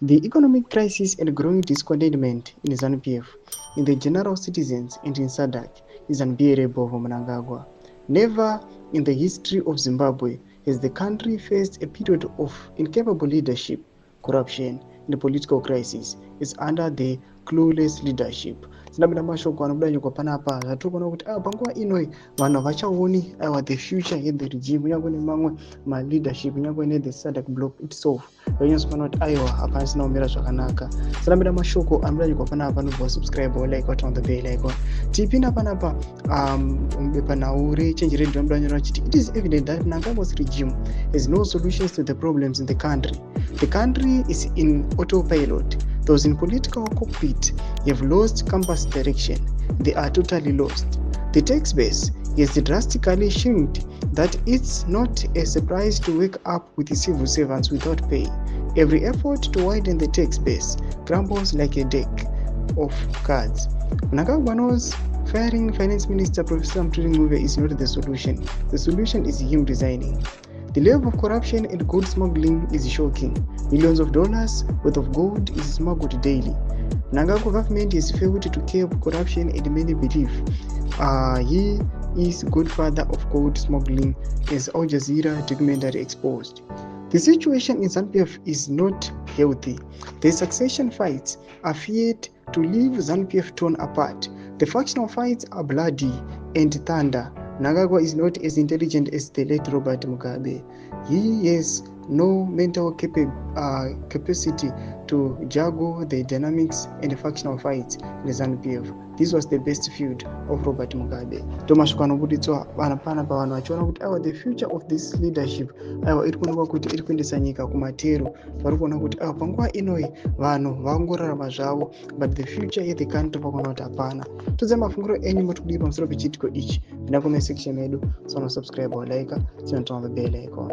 The economic crisis and growing discontentment in ZANU-PF, in the general citizens and in SADC is unbearable for Mnangagwa. Never in the history of Zimbabwe has the country faced a period of incapable leadership, corruption, and political crisis is under the clueless leadership. Zinabwera mashoko anobudanyikwa panapa zvatiri kuona kuti panguva inoi vanhu havachaoni the future yethe regime kunyangwe nemamwe maleadership kunyangwe nethe SADC block itself vanyatsoona kuti aiwa hapasina kumira zvakanaka. Zinabwera mashoko anobudanyikwa panapa nobva subscribe like what on the bell icon. Tipinda panapa bepanhau rechange radio anobudanyira chiti it is evident that Mnangagwa's regime has no solutions to the problems in the country. The country is in autopilot. Those in political cockpit have lost compass direction. They are totally lost. The tax base is drastically shrinked that it's not a surprise to wake up with the civil servants without pay. Every effort to widen the tax base crumbles like a deck of cards. Mnangagwa knows firing Finance Minister Professor Mnangagwa is not the solution. The solution is him resigning. The level of corruption and gold smuggling is shocking. Millions of dollars worth of gold is smuggled daily. Mnangagwa government has failed to curb corruption and many believe he is godfather of gold smuggling, as Al Jazeera documentary exposed. The situation in ZANU-PF is not healthy. The succession fights are feared to leave ZANU-PF torn apart. The factional fights are bloody and thunder. Mnangagwa is not as intelligent as the late Robert Mugabe. He has no mental capacity to juggle the dynamics and the factional fights in the ZANU-PF. This was the best feud of Robert Mugabe. Tomashoko anobuditswa panapa vanhu vachiona kuti the future of this leadership iri kuonekwa kuti iri kuendesa nyika kumatero. Vari kuona kuti panguva inoi vanhu vangorarama zvavo, but the future of the country vakuona kuti hapana. Tudze mafungiro enyu muri kudii pamusoro pechitiko ichi. Pinda comment section medu, subscribe or like, turn on the bell icon.